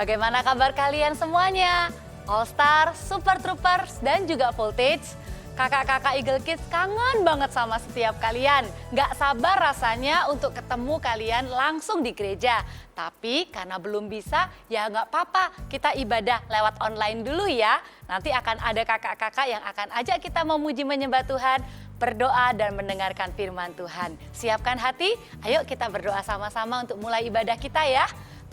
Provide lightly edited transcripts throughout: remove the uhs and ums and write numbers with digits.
Bagaimana kabar kalian semuanya? All Star, Super Troopers, dan juga Voltage. Kakak-kakak Eagle Kids kangen banget sama setiap kalian. Gak sabar rasanya untuk ketemu kalian langsung di gereja. Tapi karena belum bisa, ya gak apa-apa. Kita ibadah lewat online dulu ya. Nanti akan ada kakak-kakak yang akan ajak kita memuji menyembah Tuhan, berdoa dan mendengarkan firman Tuhan. Siapkan hati, ayo kita berdoa sama-sama untuk mulai ibadah kita ya.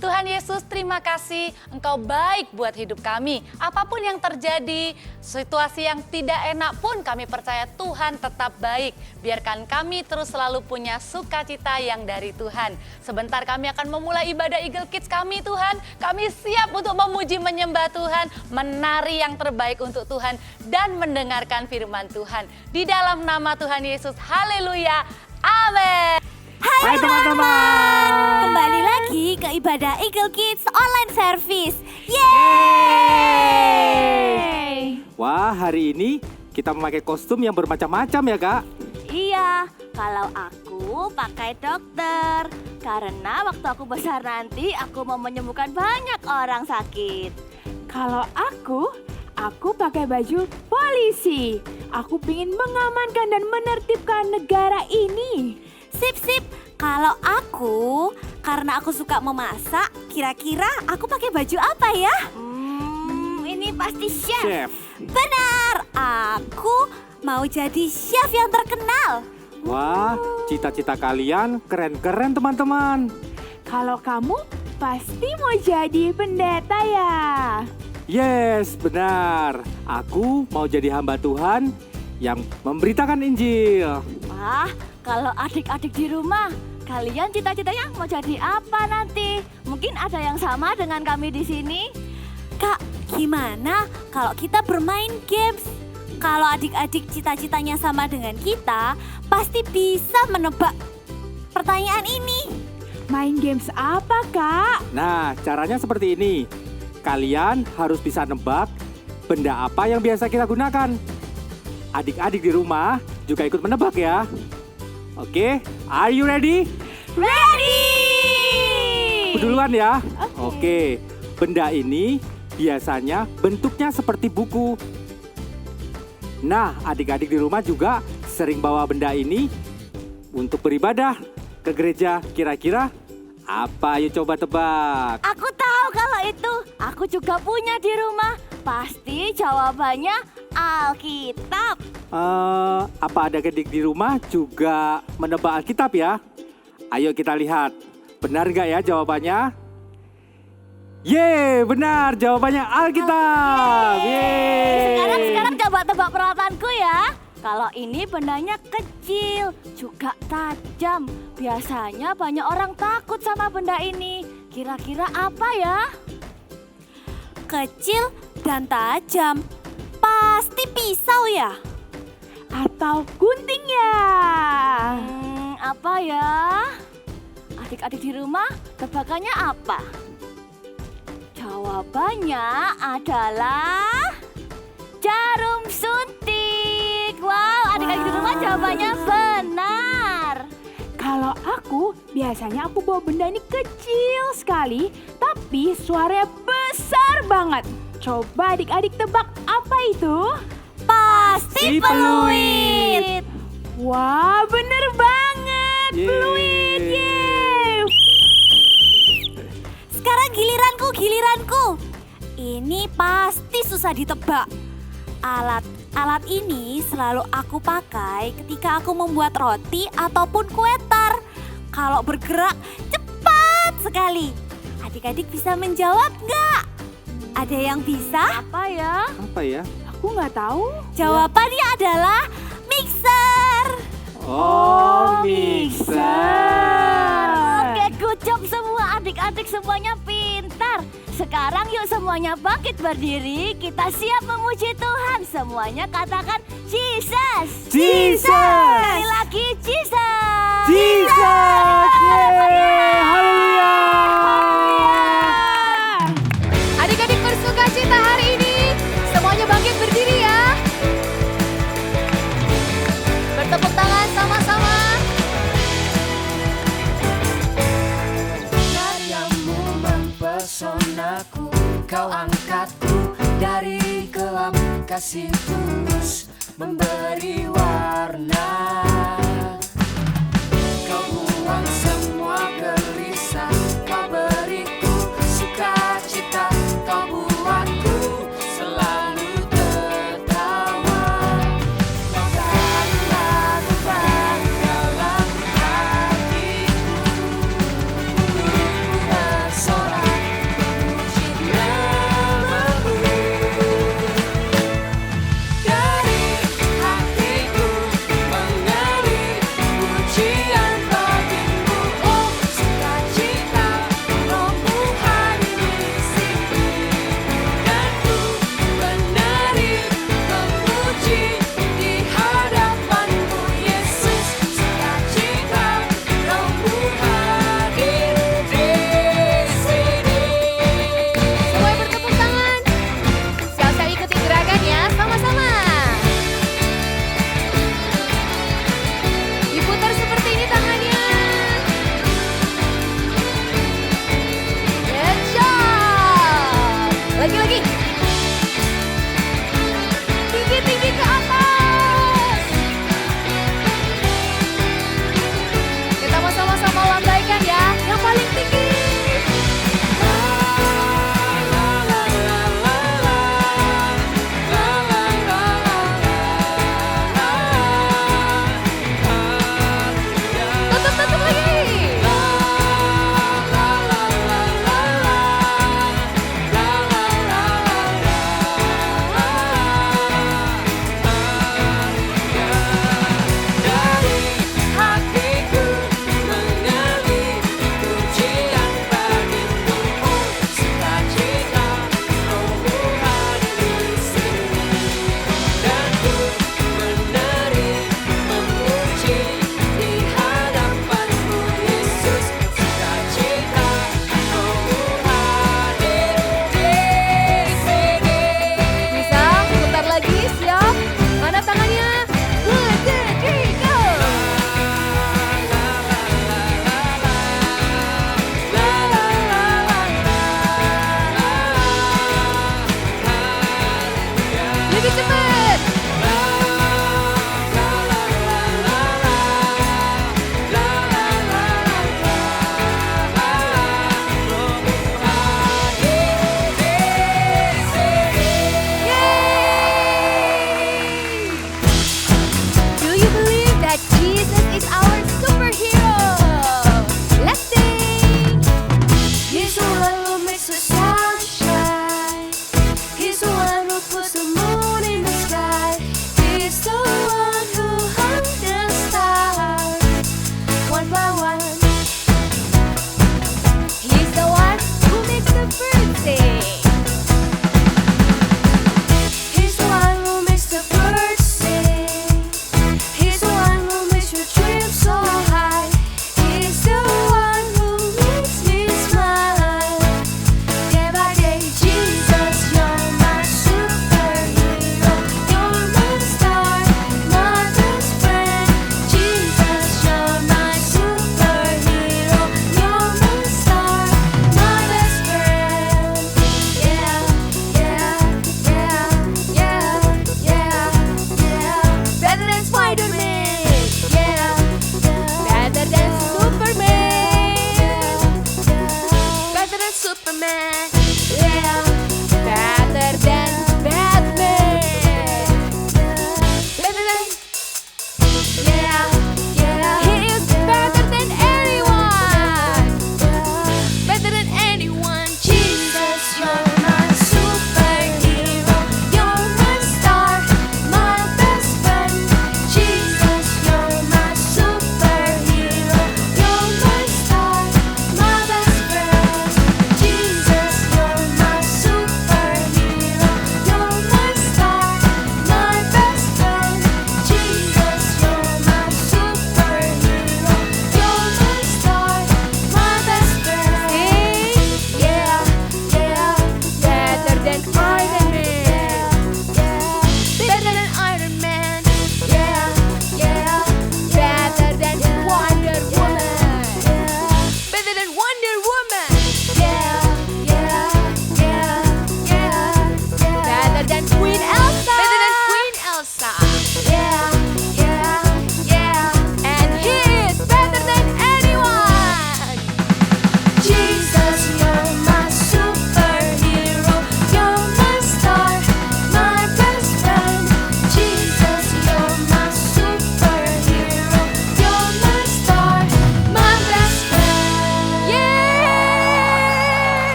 Tuhan Yesus, terima kasih Engkau baik buat hidup kami. Apapun yang terjadi, situasi yang tidak enak pun kami percaya Tuhan tetap baik. Biarkan kami terus selalu punya sukacita yang dari Tuhan. Sebentar kami akan memulai ibadah Eagle Kids kami Tuhan. Kami siap untuk memuji menyembah Tuhan, menari yang terbaik untuk Tuhan dan mendengarkan firman Tuhan. Di dalam nama Tuhan Yesus, haleluya, amin. Hai teman-teman, kembali lagi ke ibadah Eagle Kids online service. Yeay! Wah, hari ini kita memakai kostum yang bermacam-macam ya Kak? Iya, kalau aku pakai dokter. Karena waktu aku besar nanti aku mau menyembuhkan banyak orang sakit. Kalau aku pakai baju polisi. Aku ingin mengamankan dan menertibkan negara ini. Sip, kalau aku, karena aku suka memasak, kira-kira aku pakai baju apa ya? Ini pasti chef. Benar, aku mau jadi chef yang terkenal. Wah, cita-cita kalian keren-keren teman-teman. Kalau kamu pasti mau jadi pendeta ya? Yes, benar. Aku mau jadi hamba Tuhan yang memberitakan Injil. Wah, kalau adik-adik di rumah, kalian cita-citanya mau jadi apa nanti? Mungkin ada yang sama dengan kami di sini. Kak, gimana kalau kita bermain games? Kalau adik-adik cita-citanya sama dengan kita, pasti bisa menebak pertanyaan ini. Main games apa, Kak? Nah, caranya seperti ini. Kalian harus bisa nebak benda apa yang biasa kita gunakan. Adik-adik di rumah juga ikut menebak ya. Oke, are you ready? Ready! Duluan ya. Oke, benda ini biasanya bentuknya seperti buku. Nah, adik-adik di rumah juga sering bawa benda ini untuk beribadah ke gereja. Kira-kira apa? Ayo coba tebak. Aku tahu kalau itu. Aku juga punya di rumah. Pasti jawabannya Alkitab. Apa adik-adik di rumah juga menebak Alkitab ya? Ayo kita lihat. Benar nggak ya jawabannya? Yeay, benar jawabannya Alkitab. Yeay. Sekarang coba tebak perawatanku ya. Kalau ini bendanya kecil, juga tajam. Biasanya banyak orang takut sama benda ini. Kira-kira apa ya? Kecil dan tajam. Pasti pisau ya? Atau gunting ya? Apa ya? Adik-adik di rumah tebakannya apa? Jawabannya adalah jarum suntik. Wow, adik-adik di rumah jawabannya benar. Kalau aku, biasanya aku bawa benda ini kecil sekali, tapi suaranya besar banget. Coba adik-adik tebak apa itu? Pasti peluit. Wah, bener banget. Yeay. Peluit, yeay. Sekarang giliranku. Ini pasti susah ditebak. Alat ini selalu aku pakai ketika aku membuat roti ataupun kue tar. Kalau bergerak cepat sekali. Adik-adik bisa menjawab nggak? Ada yang bisa? Apa ya? Apa ya? Aku nggak tahu. Jawabannya adalah mixer. Oh, Oke, good job semua adik-adik, semuanya pintar. Sekarang yuk semuanya bangkit berdiri, kita siap memuji Tuhan. Semuanya katakan Jesus. Jesus. Sekali lagi Jesus. Jesus. Haleluya. Adik-adik bersukacita hari ini. Semuanya bangkit berdiri ya. Bertepuk tangan sama-sama. Karyamu mempesonaku, Dari gelap kasih tulus memberi warna. Kau buang semua gelisah, kau beriku sukacita, kau buatku selalu tertawa. Kau beri lagu baru dalam hatiku, ku bersorak puji namamu. Dari hatiku mengalir pujian bagimu, oh sukacita rohmu hadir di sini. Dan ku menari memuji di hadapanmu Yesus, sukacita rohmu hadir di sini. Semua bertepuk tangan. Siap-siap ikuti gerakannya sama-sama. Diputar seperti ini tangannya. Good job. Lagi-lagi. Tinggi-tinggi ke atas. Kita mau sama-sama lambaikan ya. Yang paling tinggi. Tutup lagi. Dari hatiku mengalir pujian bagimu, oh sukacita rohmu hadir di sini. Dan ku menari memuji di hadapanmu Yesus, sukacita rohmu hadir di sini. Bisa putar lagi, siap? Mana tangannya? 1, 2, 3, go! Lebih cepat! Do you believe that Jesus is our superhero? Let's sing! He's the one who makes the sun shine. He's the one who puts the moon in the sky. He's the one who hung the stars one by one. He's the one who makes the birds sing. He's the one who makes the birds sing. He's the one who makes your dreams so high. He's the one who makes me smile. Day by day, Jesus, you're my superhero.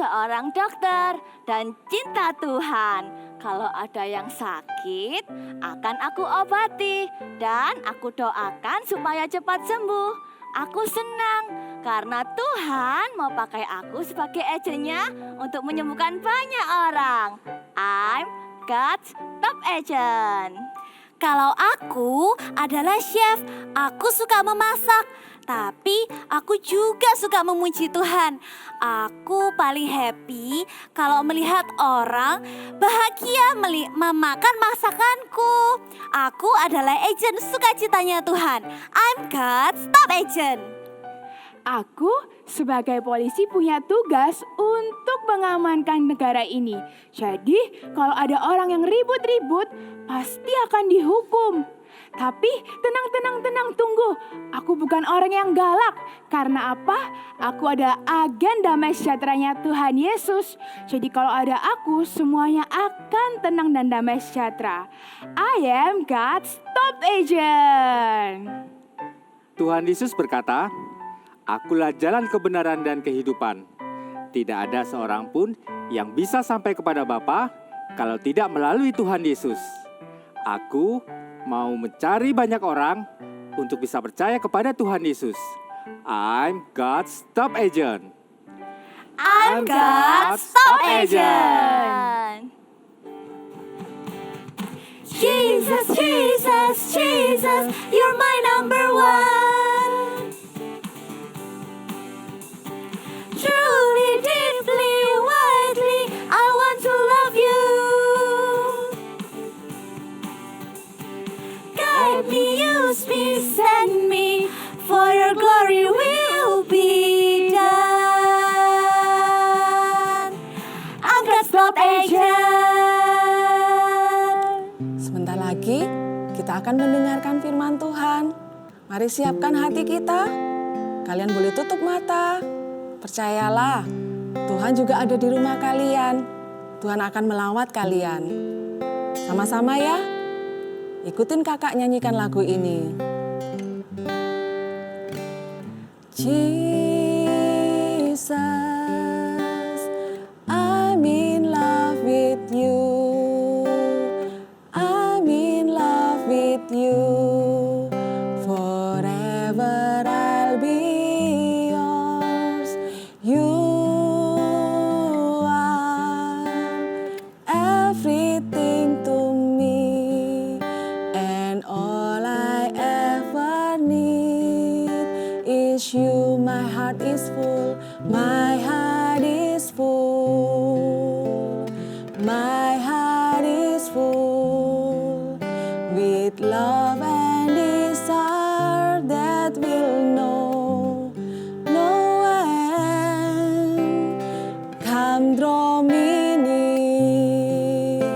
seorang dokter dan cinta Tuhan. Kalau ada yang sakit, akan aku obati dan aku doakan supaya cepat sembuh. Aku senang karena Tuhan mau pakai aku sebagai agennya untuk menyembuhkan banyak orang. I'm God's top agent. Kalau aku adalah chef, aku suka memasak. Tapi aku juga suka memuji Tuhan. Aku paling happy kalau melihat orang bahagia memakan masakanku. Aku adalah agen sukacitanya Tuhan. I'm God's top agent. Aku sebagai polisi punya tugas untuk mengamankan negara ini. Jadi kalau ada orang yang ribut-ribut, pasti akan dihukum. Tapi tenang, tunggu. Aku bukan orang yang galak. Karena apa? Aku adalah agen damai sejahteranya Tuhan Yesus. Jadi kalau ada aku, semuanya akan tenang dan damai sejahtera. I am God's top agent. Tuhan Yesus berkata, "Akulah jalan kebenaran dan kehidupan. Tidak ada seorang pun yang bisa sampai kepada Bapa kalau tidak melalui Tuhan Yesus. Aku mau mencari banyak orang untuk bisa percaya kepada Tuhan Yesus. I'm God's top agent." I'm God's top agent. Jesus, Jesus, Jesus, you're my number one. Truly, deeply, widely, I want to love you. Guide me, use me, send me, for your glory will be done. I'm God's top agent. Sebentar lagi kita akan mendengarkan firman Tuhan. Mari siapkan hati kita. Kalian boleh tutup mata. Percayalah, Tuhan juga ada di rumah kalian. Tuhan akan melawat kalian. Sama-sama ya. Ikutin kakak nyanyikan lagu ini. Jesus, I'm in love with you. I'm in love with you. Forever I'll be yours. You are everything to me, and all I ever need is you. My heart is full, my heart is full, my heart is full with love and desire that will know no end. Come draw me near,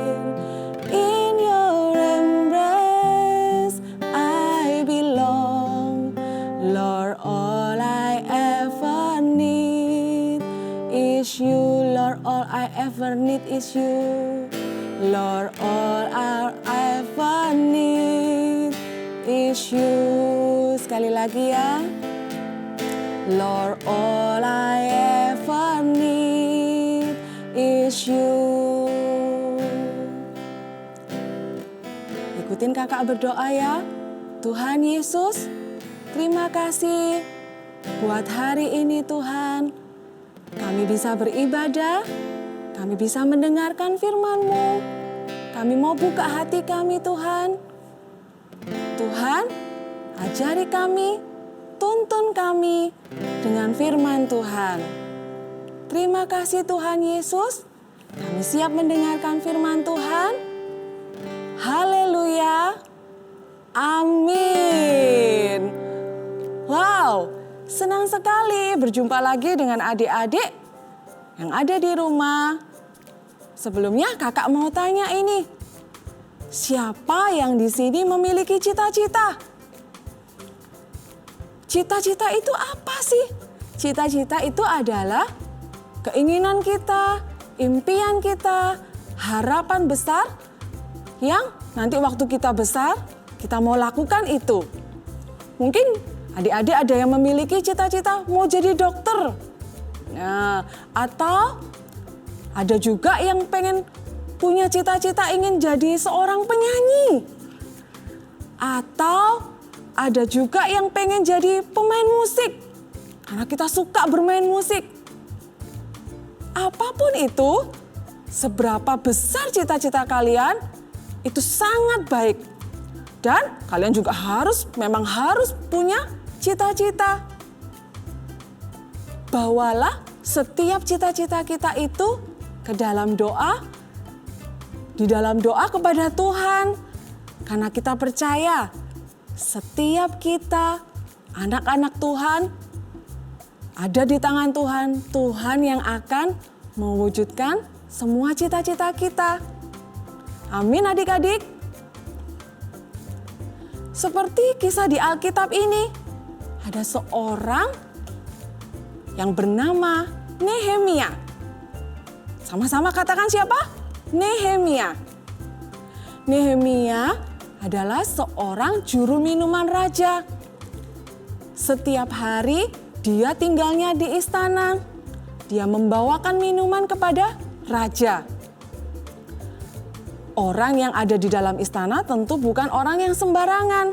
in your embrace I belong. Lord, all I ever need is you. Lord, all I ever need is you. Lord, all I ever need is you. Sekali lagi ya. Lord, all I ever need is you. Ikutin kakak berdoa ya. Tuhan Yesus, terima kasih buat hari ini Tuhan. Kami bisa beribadah, kami bisa mendengarkan firman-Mu. Kami mau buka hati kami Tuhan. Tuhan, ajari kami, tuntun kami dengan firman Tuhan. Terima kasih Tuhan Yesus, kami siap mendengarkan firman Tuhan. Haleluya, amin. Wow, senang sekali berjumpa lagi dengan adik-adik yang ada di rumah. Sebelumnya kakak mau tanya ini, siapa yang di sini memiliki cita-cita? Cita-cita itu apa sih? Cita-cita itu adalah keinginan kita, impian kita, harapan besar yang nanti waktu kita besar, kita mau lakukan itu. Mungkin adik-adik ada yang memiliki cita-cita mau jadi dokter. Nah, atau Ada juga yang pengen punya cita-cita ingin jadi seorang penyanyi. Atau ada juga yang pengen jadi pemain musik. Karena kita suka bermain musik. Apapun itu, seberapa besar cita-cita kalian, itu sangat baik. Dan kalian juga memang harus punya cita-cita. Bawalah setiap cita-cita kita itu ke dalam doa, di dalam doa kepada Tuhan. Karena kita percaya setiap kita, anak-anak Tuhan, ada di tangan Tuhan. Tuhan yang akan mewujudkan semua cita-cita kita. Amin adik-adik. Seperti kisah di Alkitab ini, ada seorang yang bernama Nehemia. Sama-sama katakan siapa? Nehemia. Nehemia adalah seorang juru minuman raja. Setiap hari dia tinggalnya di istana. Dia membawakan minuman kepada raja. Orang yang ada di dalam istana tentu bukan orang yang sembarangan.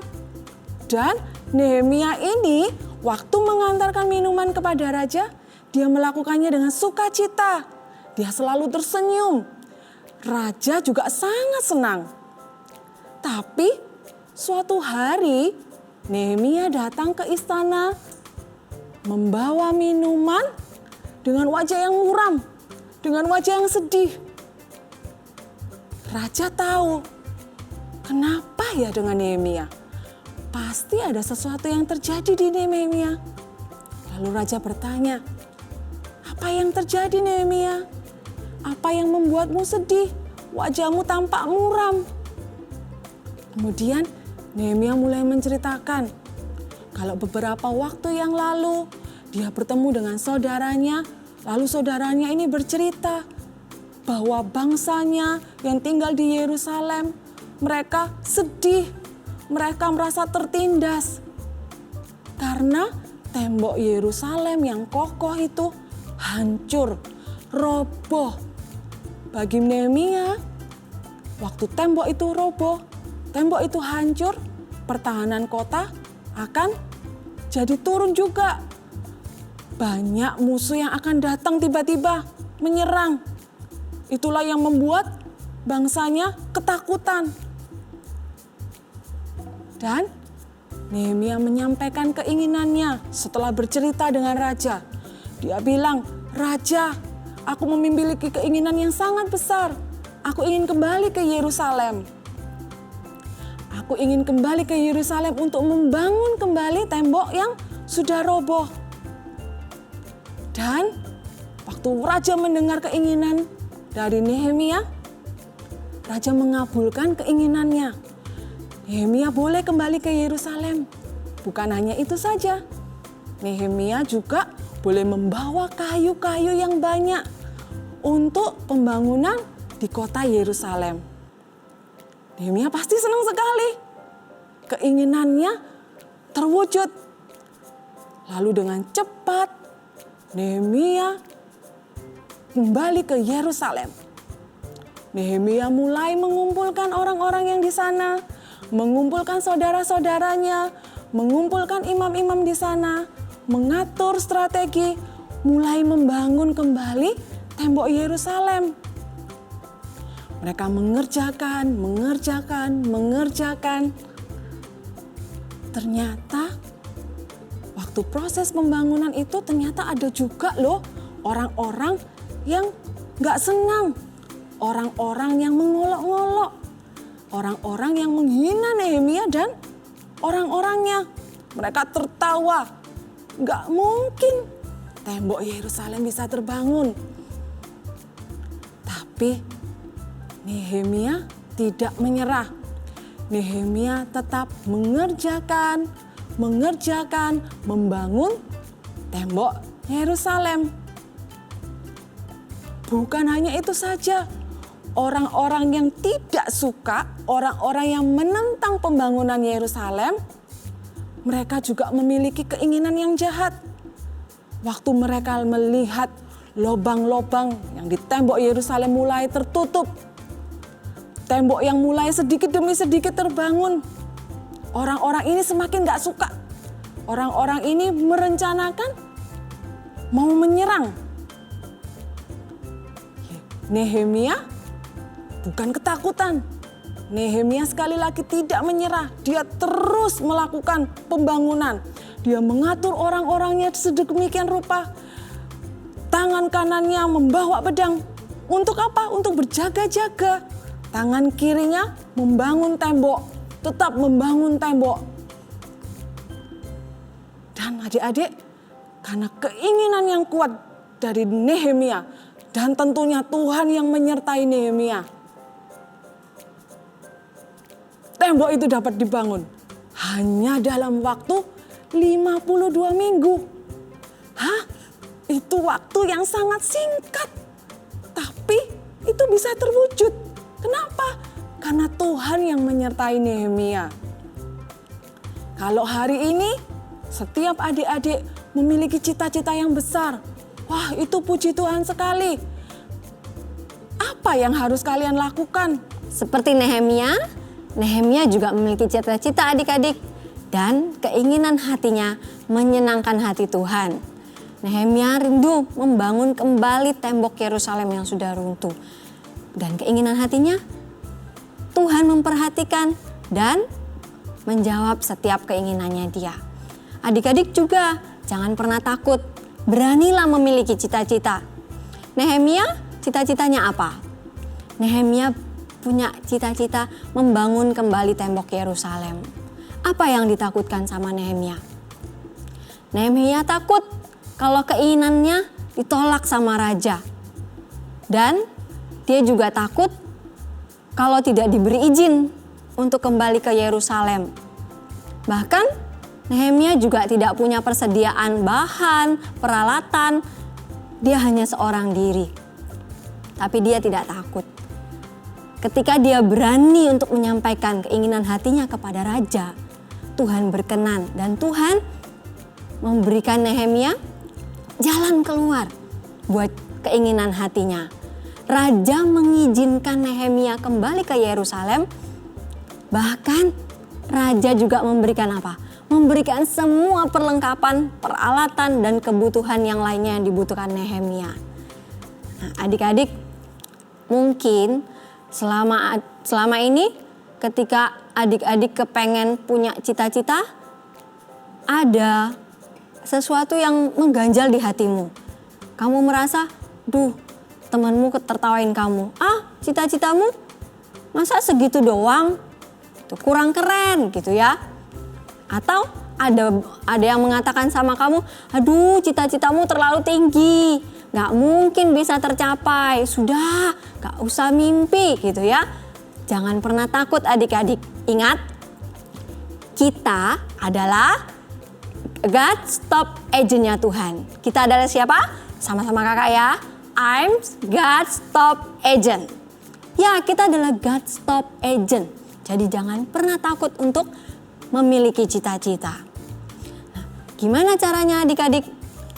Dan Nehemia ini waktu mengantarkan minuman kepada raja, dia melakukannya dengan sukacita. Dia selalu tersenyum. Raja juga sangat senang. Tapi suatu hari Nehemia datang ke istana membawa minuman dengan wajah yang muram, dengan wajah yang sedih. Raja tahu, kenapa ya dengan Nehemia? Pasti ada sesuatu yang terjadi di Nehemia. Lalu raja bertanya, apa yang terjadi Nehemia? Apa yang membuatmu sedih? Wajahmu tampak muram. Kemudian Nehemia mulai menceritakan, kalau beberapa waktu yang lalu dia bertemu dengan saudaranya, lalu saudaranya ini bercerita bahwa bangsanya yang tinggal di Yerusalem, mereka sedih, mereka merasa tertindas. Karena tembok Yerusalem yang kokoh itu hancur, roboh. Bagi Nehemia, waktu tembok itu roboh, tembok itu hancur, pertahanan kota akan jadi turun juga. Banyak musuh yang akan datang tiba-tiba menyerang. Itulah yang membuat bangsanya ketakutan. Dan Nehemia menyampaikan keinginannya setelah bercerita dengan raja. Dia bilang, "Raja, aku memiliki keinginan yang sangat besar. Aku ingin kembali ke Yerusalem. Aku ingin kembali ke Yerusalem untuk membangun kembali tembok yang sudah roboh." Dan waktu raja mendengar keinginan dari Nehemia, raja mengabulkan keinginannya. Nehemia boleh kembali ke Yerusalem. Bukan hanya itu saja, Nehemia juga boleh membawa kayu-kayu yang banyak untuk pembangunan di kota Yerusalem. Nehemia pasti senang sekali. Keinginannya terwujud. Lalu dengan cepat Nehemia kembali ke Yerusalem. Nehemia mulai mengumpulkan orang-orang yang di sana, mengumpulkan saudara-saudaranya, mengumpulkan imam-imam di sana, mengatur strategi, mulai membangun kembali tembok Yerusalem. Mereka mengerjakan. Ternyata waktu proses pembangunan itu ternyata ada juga loh orang-orang yang gak senang. Orang-orang yang mengolok-ngolok. Orang-orang yang menghina Nehemia dan orang-orangnya. Mereka tertawa. Gak mungkin tembok Yerusalem bisa terbangun. Tapi Nehemia tidak menyerah. Nehemia tetap mengerjakan, membangun tembok Yerusalem. Bukan hanya itu saja, orang-orang yang tidak suka, orang-orang yang menentang pembangunan Yerusalem, mereka juga memiliki keinginan yang jahat. Waktu mereka melihat lobang-lobang yang di tembok Yerusalem mulai tertutup. Tembok yang mulai sedikit demi sedikit terbangun. Orang-orang ini semakin gak suka. Orang-orang ini merencanakan mau menyerang. Nehemia bukan ketakutan. Nehemia sekali lagi tidak menyerah. Dia terus melakukan pembangunan. Dia mengatur orang-orangnya sedemikian rupa. Tangan kanannya membawa pedang. Untuk apa? Untuk berjaga-jaga. Tangan kirinya membangun tembok. Tetap membangun tembok. Dan adik-adik, karena keinginan yang kuat dari Nehemia, dan tentunya Tuhan yang menyertai Nehemia, tembok itu dapat dibangun hanya dalam waktu 52 minggu. Hah? Itu waktu yang sangat singkat. Tapi itu bisa terwujud. Kenapa? Karena Tuhan yang menyertai Nehemia. Kalau hari ini setiap adik-adik memiliki cita-cita yang besar. Wah, itu puji Tuhan sekali. Apa yang harus kalian lakukan? Seperti Nehemia, Nehemia juga memiliki cita-cita adik-adik dan keinginan hatinya menyenangkan hati Tuhan. Nehemia rindu membangun kembali tembok Yerusalem yang sudah runtuh. Dan keinginan hatinya, Tuhan memperhatikan dan menjawab setiap keinginannya dia. Adik-adik juga jangan pernah takut, beranilah memiliki cita-cita. Nehemia cita-citanya apa? Nehemia punya cita-cita membangun kembali tembok Yerusalem. Apa yang ditakutkan sama Nehemia? Nehemia takut kalau keinginannya ditolak sama raja. Dan dia juga takut kalau tidak diberi izin untuk kembali ke Yerusalem. Bahkan Nehemia juga tidak punya persediaan bahan, peralatan. Dia hanya seorang diri. Tapi dia tidak takut. Ketika dia berani untuk menyampaikan keinginan hatinya kepada raja, Tuhan berkenan dan Tuhan memberikan Nehemia jalan keluar buat keinginan hatinya. Raja mengizinkan Nehemia kembali ke Yerusalem. Bahkan raja juga memberikan apa? Memberikan semua perlengkapan, peralatan, dan kebutuhan yang lainnya yang dibutuhkan Nehemia. Nah, adik-adik, mungkin selama ini ketika adik-adik kepengen punya cita-cita, ada sesuatu yang mengganjal di hatimu. Kamu merasa, temanmu tertawain kamu. Cita-citamu masa segitu doang? Itu kurang keren gitu ya. Atau ada yang mengatakan sama kamu, cita-citamu terlalu tinggi, gak mungkin bisa tercapai, sudah gak usah mimpi gitu ya. Jangan pernah takut adik-adik, ingat kita adalah God's top agent-nya Tuhan. Kita adalah siapa? Sama-sama kakak ya, I'm God's top agent. Ya, kita adalah God's top agent. Jadi jangan pernah takut untuk memiliki cita-cita. Nah, gimana caranya adik-adik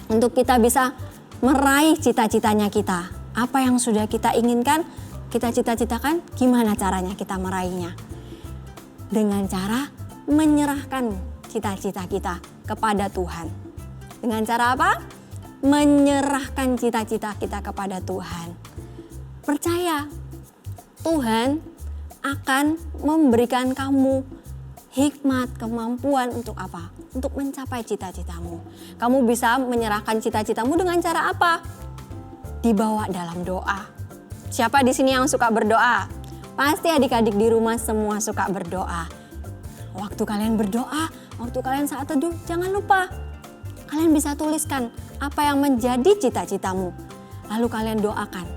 untuk kita bisa meraih cita-citanya kita? Apa yang sudah kita inginkan, kita cita-citakan, gimana caranya kita meraihnya? Dengan cara menyerahkan cita-cita kita kepada Tuhan. Dengan cara apa? Menyerahkan cita-cita kita kepada Tuhan. Percaya, Tuhan akan memberikan kamu hikmat, kemampuan untuk apa? Untuk mencapai cita-citamu. Kamu bisa menyerahkan cita-citamu dengan cara apa? Dibawa dalam doa. Siapa di sini yang suka berdoa? Pasti adik-adik di rumah semua suka berdoa. Waktu kalian berdoa, waktu kalian saat teduh, jangan lupa kalian bisa tuliskan apa yang menjadi cita-citamu. Lalu kalian doakan.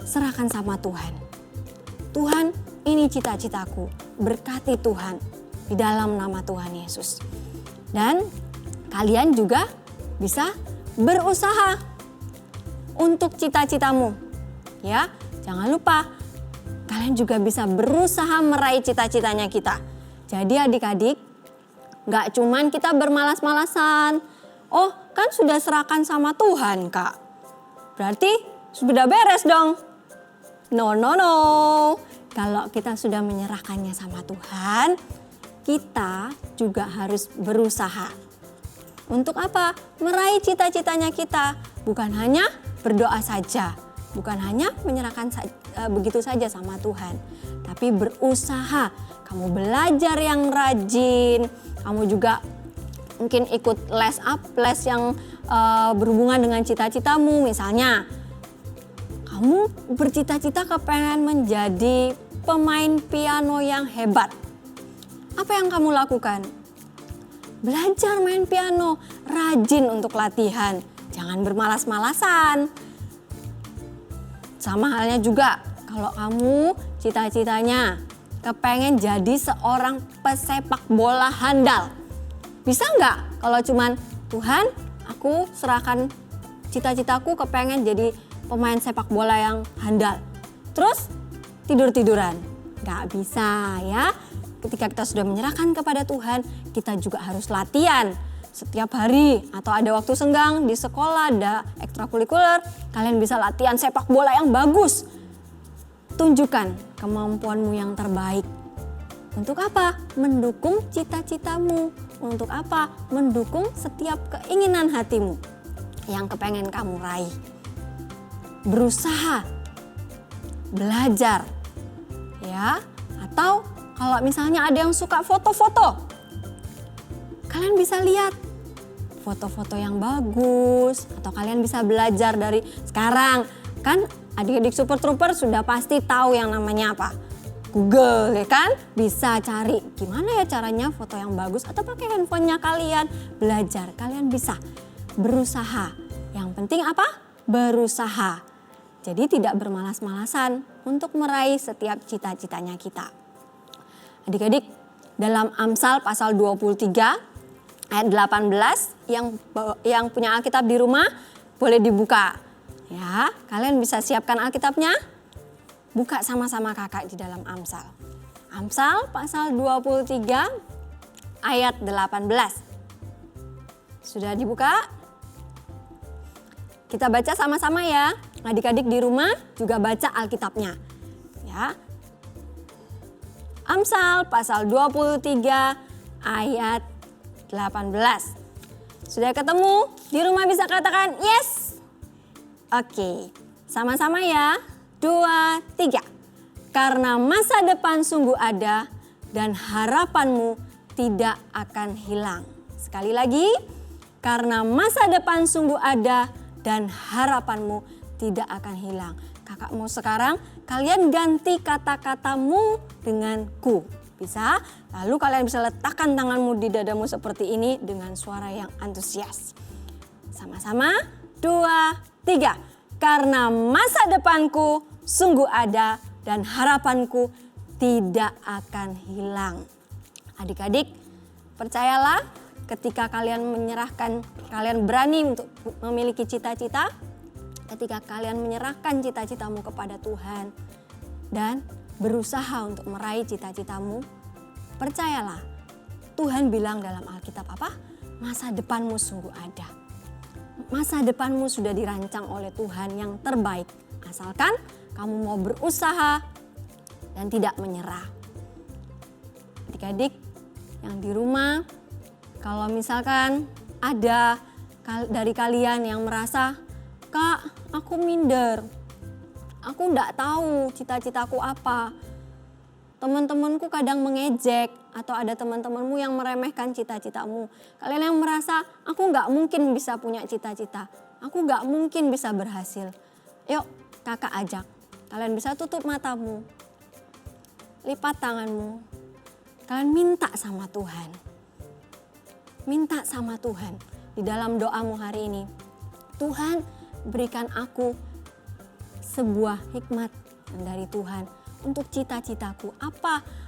Serahkan sama Tuhan. Tuhan, ini cita-citaku. Berkati Tuhan di dalam nama Tuhan Yesus. Dan kalian juga bisa berusaha untuk cita-citamu. Ya, jangan lupa kalian juga bisa berusaha meraih cita-citanya kita. Jadi adik-adik, gak cuman kita bermalas-malasan. kan sudah serahkan sama Tuhan, Kak. Berarti sudah beres dong. No, no, no. Kalau kita sudah menyerahkannya sama Tuhan, kita juga harus berusaha. Untuk apa? Meraih cita-citanya kita. Bukan hanya berdoa saja. Bukan hanya menyerahkan begitu saja sama Tuhan. Tapi berusaha. Kamu belajar yang rajin. Kamu juga mungkin ikut les yang berhubungan dengan cita-citamu. Misalnya, kamu bercita-cita kepengen menjadi pemain piano yang hebat. Apa yang kamu lakukan? Belajar main piano, rajin untuk latihan. Jangan bermalas-malasan. Sama halnya juga kalau kamu cita-citanya kepengen jadi seorang pesepak bola handal. Bisa nggak kalau cuman Tuhan, aku serahkan cita-citaku kepengen jadi pemain sepak bola yang handal. Terus tidur-tiduran. Nggak bisa ya. Ketika kita sudah menyerahkan kepada Tuhan, kita juga harus latihan. Setiap hari atau ada waktu senggang di sekolah, ada ekstrakurikuler, kalian bisa latihan sepak bola yang bagus. Tunjukkan kemampuanmu yang terbaik. Untuk apa? Mendukung cita-citamu. Untuk apa? Mendukung setiap keinginan hatimu yang kepengen kamu raih. Berusaha, belajar, ya. Atau kalau misalnya ada yang suka foto-foto, kalian bisa lihat foto-foto yang bagus. Atau kalian bisa belajar dari sekarang. Kan adik-adik Super Trooper sudah pasti tahu yang namanya apa? Google, ya kan? Bisa cari gimana ya caranya foto yang bagus. Atau pakai handphonenya kalian, belajar. Kalian bisa berusaha. Yang penting apa? Berusaha. Jadi tidak bermalas-malasan untuk meraih setiap cita-citanya kita. Adik-adik, dalam Amsal pasal 23 ayat 18 yang punya Alkitab di rumah boleh dibuka. Ya, kalian bisa siapkan Alkitabnya. Buka sama-sama kakak di dalam Amsal. Amsal pasal 23 ayat 18. Sudah dibuka? Kita baca sama-sama ya. Adik-adik di rumah juga baca Alkitabnya. Ya. Amsal pasal 23 ayat 18. Sudah ketemu? Di rumah bisa katakan yes. Oke, sama-sama ya. 2, 3. Karena masa depan sungguh ada dan harapanmu tidak akan hilang. Sekali lagi, karena masa depan sungguh ada dan harapanmu tidak akan hilang. Kakak mau sekarang kalian ganti kata-katamu dengan ku. Bisa? Lalu kalian bisa letakkan tanganmu di dadamu seperti ini dengan suara yang antusias. Sama-sama, 2, 3. Karena masa depanku sungguh ada dan harapanku tidak akan hilang. Adik-adik, percayalah ketika kalian kalian berani untuk memiliki cita-cita, ketika kalian menyerahkan cita-citamu kepada Tuhan dan berusaha untuk meraih cita-citamu, percayalah Tuhan bilang dalam Alkitab apa? Masa depanmu sungguh ada. Masa depanmu sudah dirancang oleh Tuhan yang terbaik. Asalkan kamu mau berusaha dan tidak menyerah. Adik-adik yang di rumah, kalau misalkan ada dari kalian yang merasa, Kak, aku minder. Aku enggak tahu cita-citaku apa. Teman-temanku kadang mengejek atau ada teman-temanmu yang meremehkan cita-citamu. Kalian yang merasa, aku enggak mungkin bisa punya cita-cita. Aku enggak mungkin bisa berhasil. Yuk, kakak ajak. Kalian bisa tutup matamu. Lipat tanganmu. Kalian minta sama Tuhan. Minta sama Tuhan di dalam doamu hari ini. Tuhan, berikan aku sebuah hikmat dari Tuhan untuk cita-citaku.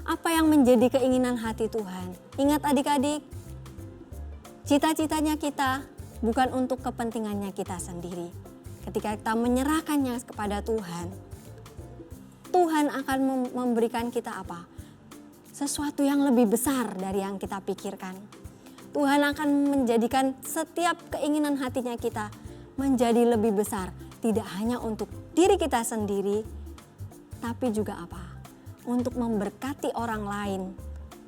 Apa yang menjadi keinginan hati Tuhan? Ingat adik-adik, cita-citanya kita bukan untuk kepentingannya kita sendiri. Ketika kita menyerahkannya kepada Tuhan, Tuhan akan memberikan kita apa? Sesuatu yang lebih besar dari yang kita pikirkan. Tuhan akan menjadikan setiap keinginan hatinya kita menjadi lebih besar. Tidak hanya untuk diri kita sendiri, tapi juga apa? Untuk memberkati orang lain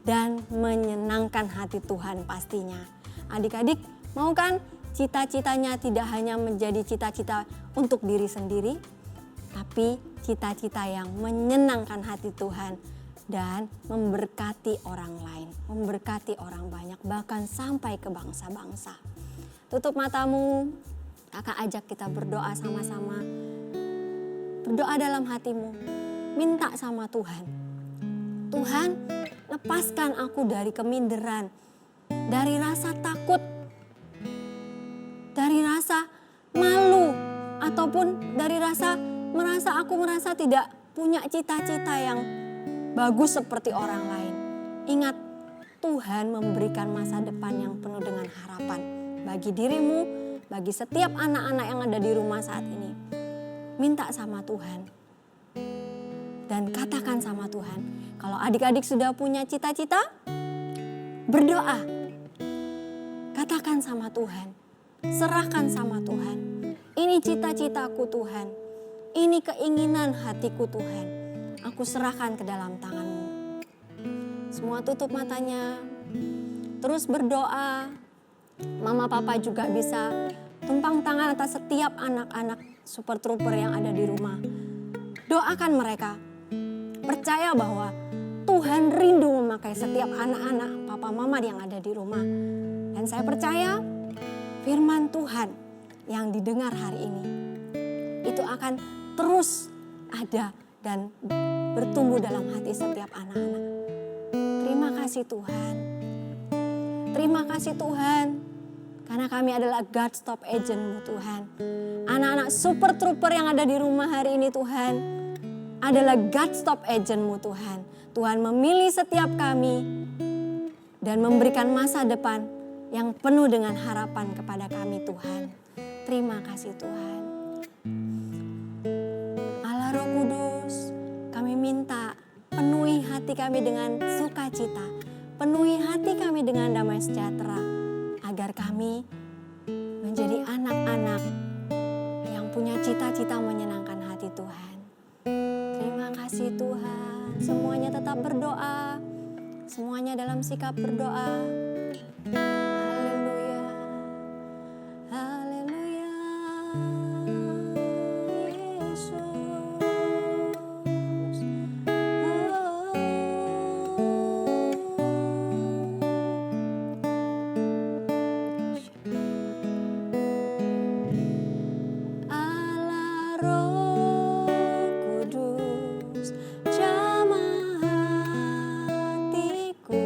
dan menyenangkan hati Tuhan pastinya. Adik-adik, mau kan cita-citanya tidak hanya menjadi cita-cita untuk diri sendiri, tapi cita-cita yang menyenangkan hati Tuhan dan memberkati orang lain, memberkati orang banyak, bahkan sampai ke bangsa-bangsa. Tutup matamu, kakak ajak kita berdoa sama-sama. Berdoa dalam hatimu, minta sama Tuhan. Tuhan, lepaskan aku dari keminderan, dari rasa takut, dari rasa malu, ataupun dari rasa merasa tidak punya cita-cita yang bagus seperti orang lain. Ingat, Tuhan memberikan masa depan yang penuh dengan harapan bagi dirimu, bagi setiap anak-anak yang ada di rumah saat ini. Minta sama Tuhan dan katakan sama Tuhan. Kalau adik-adik sudah punya cita-cita, berdoa. Katakan sama Tuhan, serahkan sama Tuhan. Ini cita-citaku Tuhan, ini keinginan hatiku Tuhan. Aku serahkan ke dalam tangan-Mu. Semua tutup matanya, terus berdoa. Mama papa juga bisa tumpang tangan atas setiap anak-anak super trooper yang ada di rumah. Doakan mereka. Percaya bahwa Tuhan rindu memakai setiap anak-anak papa mama yang ada di rumah. Dan saya percaya firman Tuhan yang didengar hari ini itu akan terus ada dan bertumbuh dalam hati setiap anak-anak. Terima kasih Tuhan. Terima kasih Tuhan. Karena kami adalah God Stop Agent-Mu Tuhan. Anak-anak super trooper yang ada di rumah hari ini Tuhan adalah God Stop Agent-Mu Tuhan. Tuhan memilih setiap kami dan memberikan masa depan yang penuh dengan harapan kepada kami Tuhan. Terima kasih Tuhan. Allah Roh Kudus, kami minta penuhi hati kami dengan sukacita. Penuhi hati kami dengan damai sejahtera. Agar kami menjadi anak-anak yang punya cita-cita menyenangkan hati Tuhan. Terima kasih Tuhan. Semuanya tetap berdoa. Semuanya dalam sikap berdoa. Haleluya. Haleluya. Yesus. Allah Roh Kudus, jamah hatiku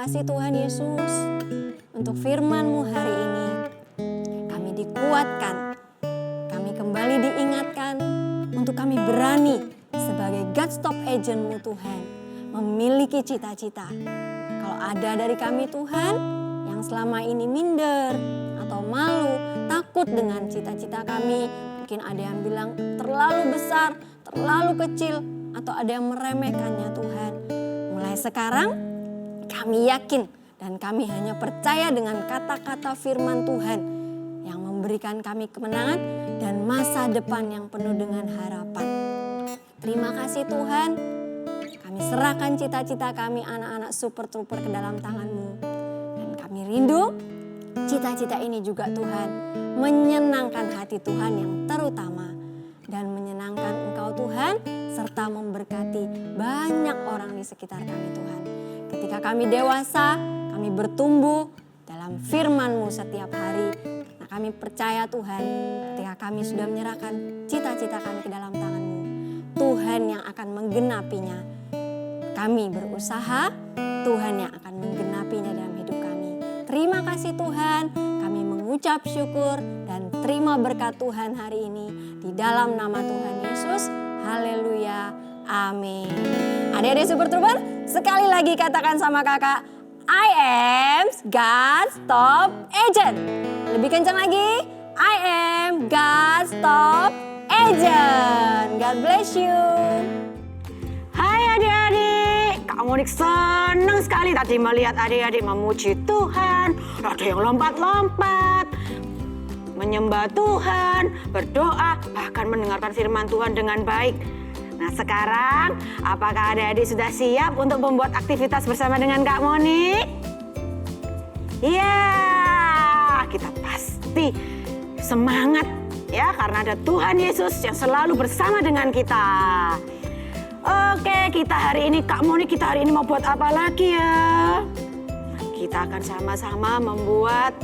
kasih Tuhan Yesus untuk firman-Mu hari ini. Kami dikuatkan, kami kembali diingatkan untuk kami berani sebagai God Stop Agent-Mu Tuhan, memiliki cita-cita. Kalau ada dari kami Tuhan yang selama ini minder atau malu, takut dengan cita-cita kami, mungkin ada yang bilang terlalu besar, terlalu kecil, atau ada yang meremehkannya Tuhan. Mulai sekarang kami yakin dan kami hanya percaya dengan kata-kata firman Tuhan yang memberikan kami kemenangan dan masa depan yang penuh dengan harapan. Terima kasih Tuhan, kami serahkan cita-cita kami anak-anak Super Trooper ke dalam tangan-Mu. Dan kami rindu cita-cita ini juga Tuhan menyenangkan hati Tuhan yang terutama dan menyenangkan Engkau Tuhan serta memberkati banyak orang di sekitar kami Tuhan. Ketika kami dewasa, kami bertumbuh dalam firman-Mu setiap hari. Nah, kami percaya Tuhan ketika kami sudah menyerahkan cita-cita kami ke dalam tangan-Mu, Tuhan yang akan menggenapinya. Kami berusaha, Tuhan yang akan menggenapinya dalam hidup kami. Terima kasih Tuhan, kami mengucap syukur dan terima berkat Tuhan hari ini. Di dalam nama Tuhan Yesus, haleluya, amin. Adik-adik Super Trooper, sekali lagi katakan sama kakak, I am God's top agent. Lebih kencang lagi, I am God's top agent. God bless you. Hai adik-adik, Kak Monik senang sekali tadi melihat adik-adik memuji Tuhan. Ada yang lompat-lompat, menyembah Tuhan, berdoa, bahkan mendengarkan firman Tuhan dengan baik. Nah sekarang, apakah adik-adik sudah siap untuk membuat aktivitas bersama dengan Kak Monik? Iya, kita pasti semangat ya, karena ada Tuhan Yesus yang selalu bersama dengan kita. Oke, kita hari ini, Kak Monik, kita hari ini mau buat apa lagi ya? Kita akan sama-sama membuat,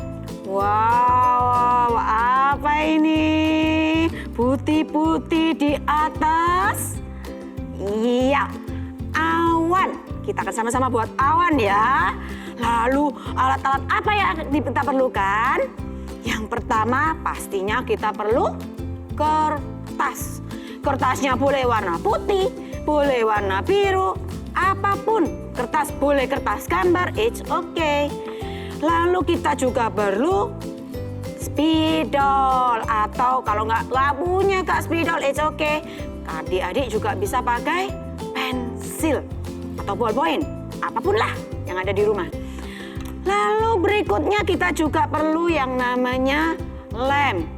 wow, apa ini? Putih-putih di atas. Iya, awan. Kita akan sama-sama buat awan ya. Lalu alat-alat apa yang kita perlukan? Yang pertama pastinya kita perlu kertas. Kertasnya boleh warna putih, boleh warna biru, apapun. Kertas boleh kertas gambar, it's okay. Lalu kita juga perlu spidol, atau kalau nggak punya Kak spidol, it's okay. Adik-adik juga bisa pakai pensil atau ballpoint, apapun lah yang ada di rumah. Lalu berikutnya kita juga perlu yang namanya lem,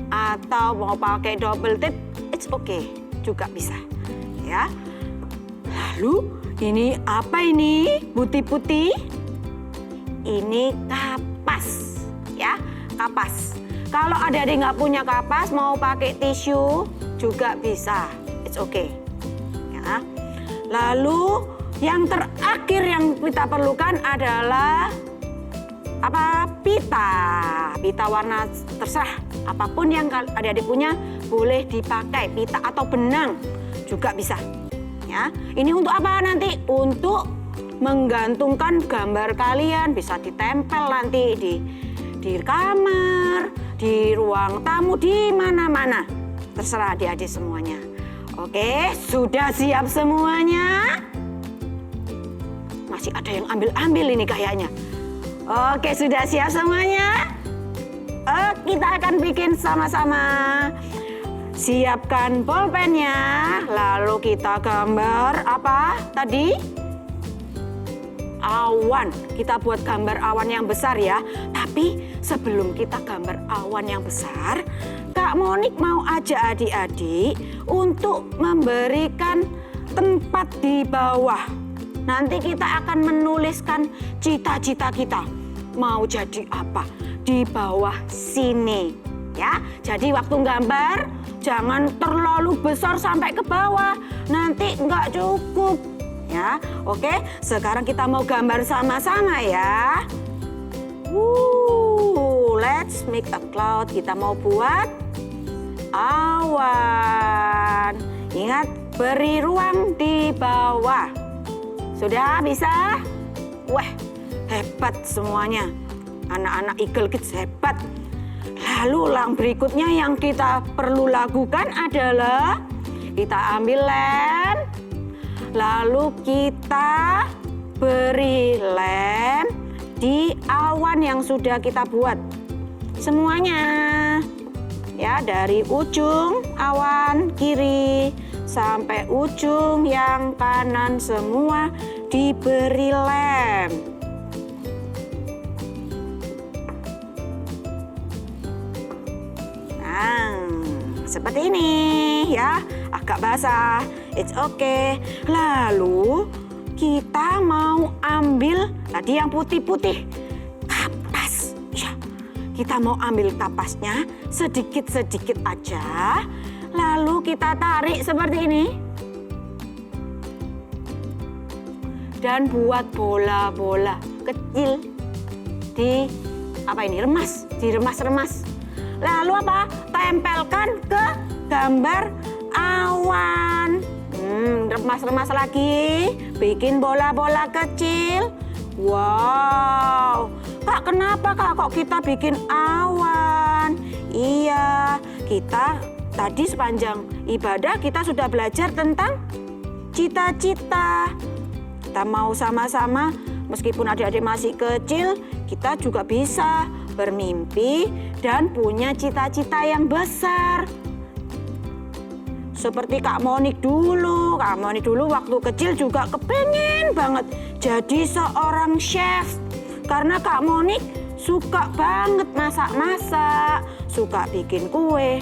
atau mau pakai double tip, it's okay, juga bisa. Ya. Lalu ini apa ini? Putih-putih. Ini kapas, ya, kapas. Kalau adik-adik nggak punya kapas, mau pakai tisu juga bisa, it's okay. Ya. Lalu yang terakhir yang kita perlukan adalah apa? Pita. Pita warna terserah, apapun yang adik-adik punya boleh dipakai. Pita atau benang juga bisa. Ya, ini untuk apa nanti? Untuk menggantungkan gambar kalian, bisa ditempel nanti di kamar, di ruang tamu, di mana-mana. Terserah adik-adik semuanya. Oke, sudah siap semuanya? Masih ada yang ambil-ambil ini kayaknya. Oke, sudah siap semuanya? Kita akan bikin sama-sama. Siapkan bolpennya, lalu kita gambar apa tadi? Awan. Kita buat gambar awan yang besar ya. Tapi sebelum kita gambar awan yang besar, Kak Monik mau ajak adik-adik untuk memberikan tempat di bawah. Nanti kita akan menuliskan cita-cita kita. Mau jadi apa? Di bawah sini. Ya, jadi waktu gambar jangan terlalu besar sampai ke bawah. Nanti nggak cukup. Ya, oke. Sekarang kita mau gambar sama-sama ya. Let's make a cloud. Kita mau buat awan. Ingat, beri ruang di bawah. Sudah bisa? Wah, hebat semuanya. Anak-anak Eagle Kids hebat. Lalu yang berikutnya yang kita perlu lakukan adalah kita ambil lem, lalu kita beri lem di awan yang sudah kita buat. Semuanya, ya, dari ujung awan kiri sampai ujung yang kanan semua diberi lem. Nah, seperti ini ya, agak basah. It's okay. Lalu kita mau ambil tadi yang putih-putih, kapas. Ya, kita mau ambil kapasnya sedikit-sedikit aja. Lalu kita tarik seperti ini. Dan buat bola-bola kecil di remas, diremas-remas. Lalu apa? Tempelkan ke gambar awan. Remas-remas lagi, bikin bola-bola kecil. Wow, Kak, kenapa Kak kok kita bikin awan? Iya, kita tadi sepanjang ibadah kita sudah belajar tentang cita-cita. Kita mau sama-sama, meskipun adik-adik masih kecil, kita juga bisa bermimpi dan punya cita-cita yang besar. Seperti Kak Monik dulu. Kak Monik dulu waktu kecil juga kepengen banget jadi seorang chef. Karena Kak Monik suka banget masak-masak, suka bikin kue.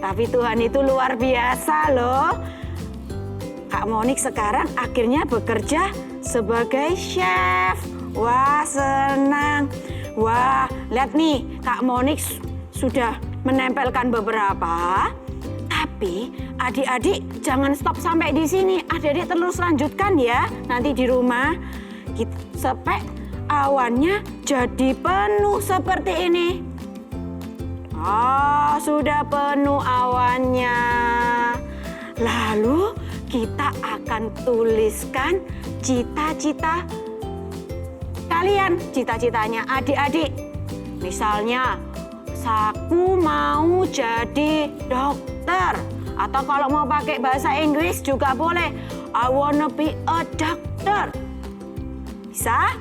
Tapi Tuhan itu luar biasa loh. Kak Monik sekarang akhirnya bekerja sebagai chef. Wah, senang. Wah, lihat nih, Kak Monik sudah menempelkan beberapa. Tapi adik-adik jangan stop sampai di sini. Adik-adik terus lanjutkan ya nanti di rumah. Sampai awannya jadi penuh seperti ini. Sudah penuh awannya. Lalu kita akan tuliskan cita-cita kalian. Cita-citanya adik-adik. Misalnya, aku mau jadi dokter. Atau kalau mau pakai bahasa Inggris juga boleh. I wanna be a doctor. Bisa?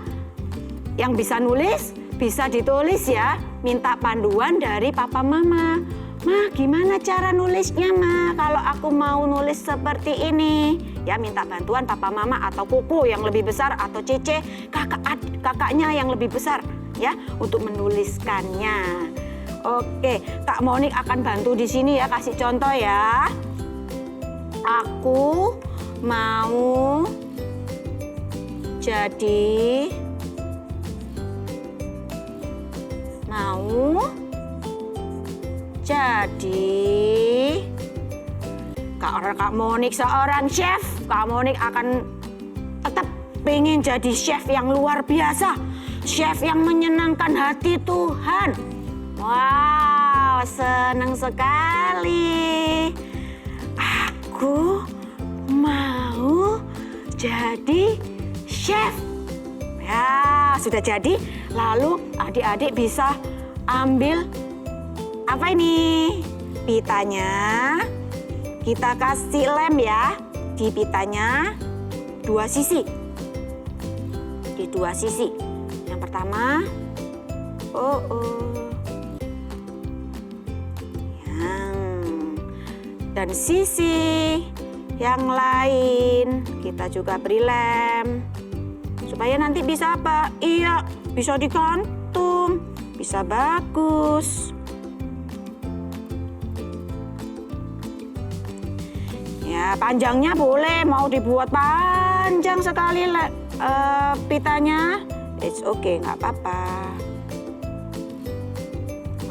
Yang bisa nulis, bisa ditulis ya. Minta panduan dari papa mama. Ma, gimana cara nulisnya, Ma? Kalau aku mau nulis seperti ini. Ya, minta bantuan papa mama atau kuku yang lebih besar atau Cece, kakaknya yang lebih besar ya untuk menuliskannya. Oke, Kak Monik akan bantu di sini ya, kasih contoh ya. Aku mau jadi Kak Monik seorang chef. Kak Monik akan tetap pengen jadi chef yang luar biasa, chef yang menyenangkan hati Tuhan. Wow, senang sekali. Aku mau jadi chef. Ya, sudah jadi. Lalu adik-adik bisa ambil apa ini? Pitanya. Kita kasih lem ya. Di pitanya 2 sisi. Di 2 sisi. Yang pertama, dan sisi yang lain kita juga beri lem supaya nanti bisa apa? Iya, bisa digantung, bisa bagus. Ya, panjangnya boleh, mau dibuat panjang sekali pitanya, it's okay, nggak apa-apa.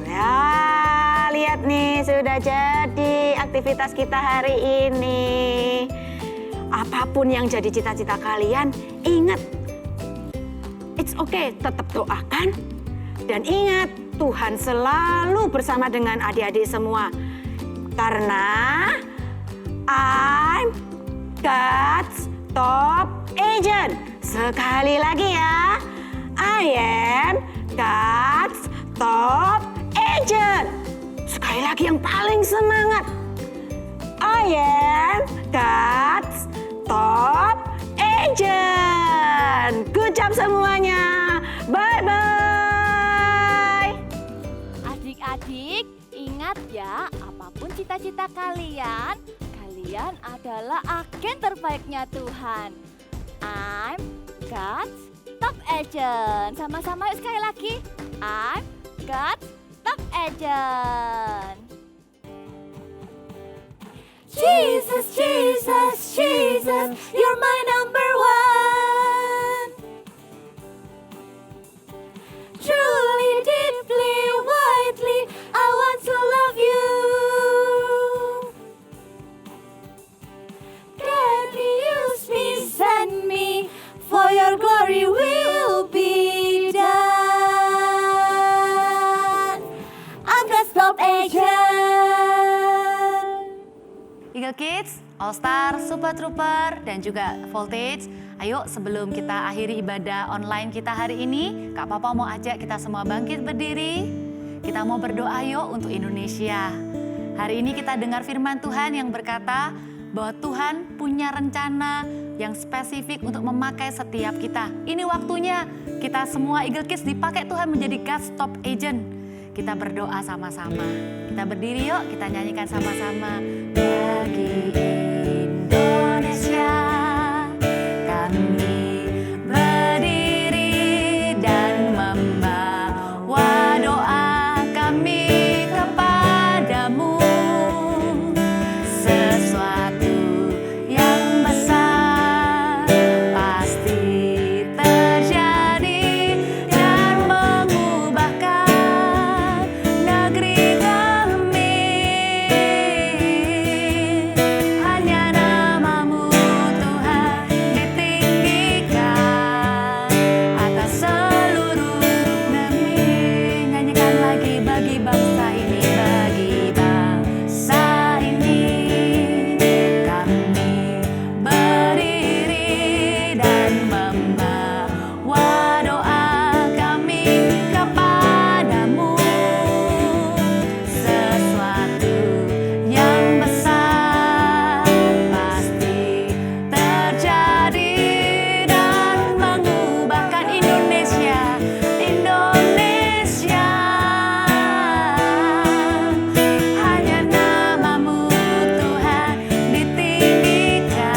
Ya, lihat nih, sudah jadi aktivitas kita hari ini. Apapun yang jadi cita-cita kalian, ingat, it's okay, tetap doakan. Dan ingat, Tuhan selalu bersama dengan adik-adik semua. Karena I'm God's top agent. Sekali lagi ya, I am God's top agent. Sekali lagi yang paling semangat. I am God's top agent. Good job semuanya. Bye-bye. Adik-adik, ingat ya, apapun cita-cita kalian, kalian adalah agen terbaiknya Tuhan. I'm God's top agent. Sama-sama yuk sekali lagi. I'm God's top agent. Jesus, Jesus, Jesus, you're my number one. Truly, deeply, widely, I want to love you. Daddy, use me, send me, for your glory will be done. I'm God's top agent. Eagle Kids, All Star, Super Trooper, dan juga Voltage. Ayo sebelum kita akhiri ibadah online kita hari ini, Kak Papa mau ajak kita semua bangkit berdiri. Kita mau berdoa yuk untuk Indonesia. Hari ini kita dengar firman Tuhan yang berkata bahwa Tuhan punya rencana yang spesifik untuk memakai setiap kita. Ini waktunya kita semua Eagle Kids dipakai Tuhan menjadi God's top agent. Kita berdoa sama-sama. Kita berdiri yuk, kita nyanyikan sama-sama. Bagi Indonesia kami berdiri dan membawa doa kami kepadamu. Sesuatu yang besar pasti terjadi dan mengubahkan negeri kami. Hanya namamu Tuhan ditinggikan atas seluruh negeri. Nyanyikan lagi bagi bangsa ini, bagi bangsa ini kami berdiri dan membawa doa kami kepadamu. Sesuatu yang besar pasti terjadi dan mengubahkan Indonesia. Hanya namamu Tuhan ditinggikan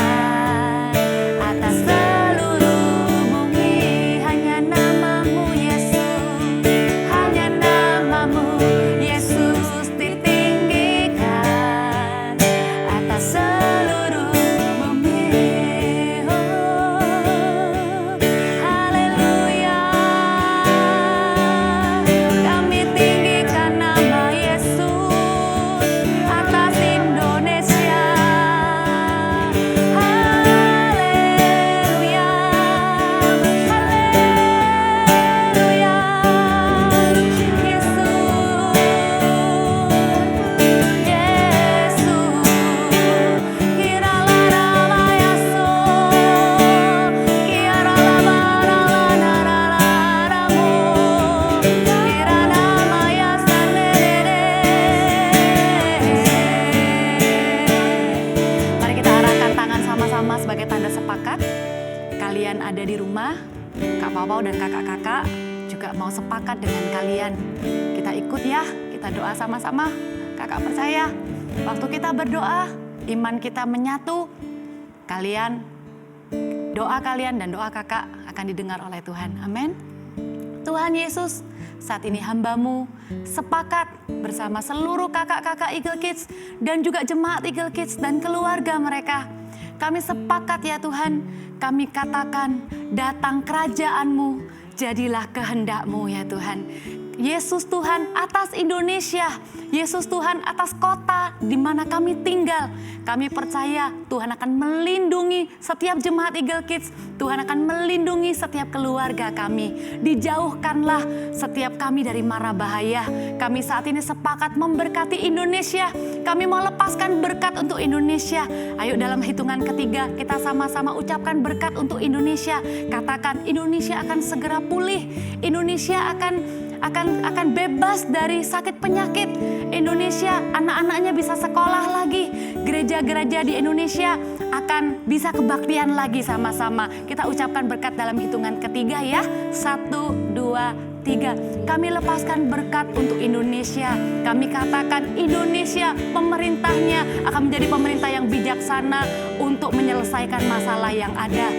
atas seluruh bumi. Hanya namamu Yesus, hanya namamu Yesus ditinggikan atas seluruh bumi. Oh, haleluya. Kami tinggikan nama Yesus atas Indonesia. Haleluya, haleluya. Yesus, Yesus. Kiralah ramayaso, kiralah baralana-raramu, kiralah Mari kita arahkan tangan sama-sama sebagai tanda sepakat. Kalian ada di rumah, Kak Papa dan kakak-kakak juga mau sepakat dengan kalian. Kita ikut ya, kita doa sama-sama. Kakak percaya, waktu kita berdoa, iman kita menyatu, doa kalian dan doa kakak akan didengar oleh Tuhan. Amin. Tuhan Yesus, saat ini hamba-Mu sepakat bersama seluruh kakak-kakak Eagle Kids dan juga jemaat Eagle Kids dan keluarga mereka. Kami sepakat ya Tuhan, kami katakan datang kerajaan-Mu, jadilah kehendak-Mu ya Tuhan. Yesus Tuhan atas Indonesia, Yesus Tuhan atas kota di mana kami tinggal. Kami percaya Tuhan akan melindungi setiap jemaat Eagle Kids. Tuhan akan melindungi setiap keluarga kami. Dijauhkanlah setiap kami dari mara bahaya. Kami saat ini sepakat memberkati Indonesia. Kami mau lepaskan berkat untuk Indonesia. Ayo dalam hitungan ketiga kita sama-sama ucapkan berkat untuk Indonesia. Katakan Indonesia akan segera pulih. Indonesia akan bebas dari sakit penyakit. Indonesia anak-anaknya bisa sekolah lagi. Gereja-gereja di Indonesia akan bisa kebaktian lagi sama-sama. Kita ucapkan berkat dalam hitungan ketiga ya. 1, 2, 3. Kami lepaskan berkat untuk Indonesia. Kami katakan Indonesia pemerintahnya akan menjadi pemerintah yang bijaksana untuk menyelesaikan masalah yang ada.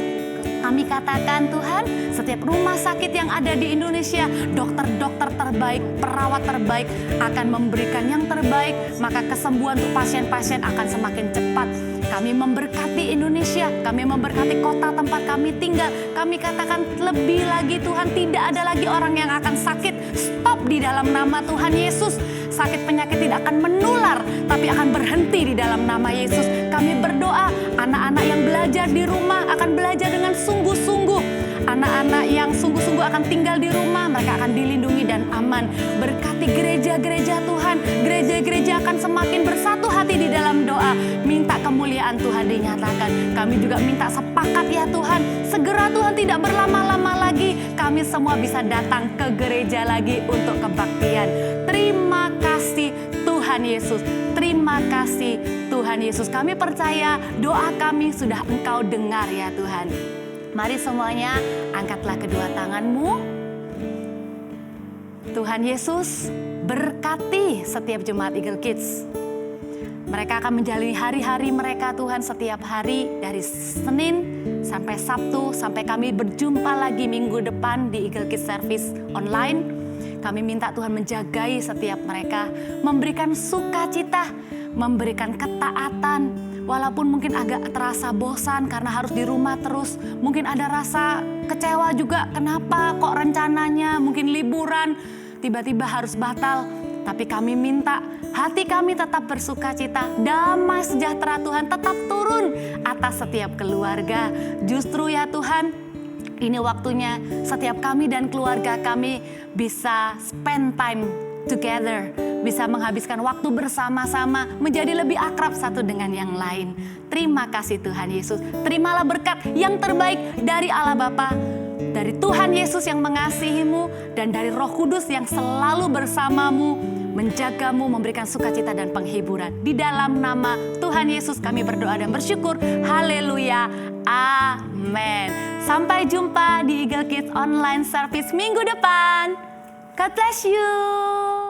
Kami katakan Tuhan, setiap rumah sakit yang ada di Indonesia, dokter-dokter terbaik, perawat terbaik akan memberikan yang terbaik, maka kesembuhan untuk pasien-pasien akan semakin cepat. Kami memberkati Indonesia, kami memberkati kota tempat kami tinggal. Kami katakan lebih lagi Tuhan, tidak ada lagi orang yang akan sakit. Stop di dalam nama Tuhan Yesus. Sakit penyakit tidak akan menular, tapi akan berhenti di dalam nama Yesus. Kami berdoa, anak-anak yang belajar di rumah akan belajar dengan sungguh-sungguh. Anak-anak yang sungguh-sungguh akan tinggal di rumah, mereka akan dilindungi dan aman. Berkati gereja-gereja Tuhan, gereja-gereja akan semakin bersatu hati di dalam doa. Minta kemuliaan Tuhan dinyatakan. Kami juga minta sepakat ya Tuhan, segera Tuhan tidak berlama-lama lagi. Kami semua bisa datang ke gereja lagi untuk kebaktian. Terima kasih Tuhan Yesus. Terima kasih Tuhan Yesus. Kami percaya doa kami sudah Engkau dengar ya Tuhan. Mari semuanya angkatlah kedua tanganmu. Tuhan Yesus berkati setiap jemaat Eagle Kids. Mereka akan menjalani hari-hari mereka Tuhan setiap hari dari Senin sampai Sabtu. Sampai kami berjumpa lagi minggu depan di Eagle Kids Service online. Kami minta Tuhan menjagai setiap mereka, memberikan sukacita, memberikan ketaatan. Walaupun mungkin agak terasa bosan karena harus di rumah terus. Mungkin ada rasa kecewa juga, kenapa kok rencananya mungkin liburan tiba-tiba harus batal. Tapi kami minta hati kami tetap bersukacita, damai sejahtera Tuhan tetap turun atas setiap keluarga. Justru ya Tuhan, ini waktunya setiap kami dan keluarga kami bisa spend time together, bisa menghabiskan waktu bersama-sama, menjadi lebih akrab satu dengan yang lain. Terima kasih Tuhan Yesus. Terimalah berkat yang terbaik dari Allah Bapa, dari Tuhan Yesus yang mengasihimu, dan dari Roh Kudus yang selalu bersamamu, menjagamu, memberikan sukacita dan penghiburan. Di dalam nama Tuhan Yesus kami berdoa dan bersyukur. Haleluya. Amin. Sampai jumpa di Eagle Kids Online Service minggu depan. God bless you.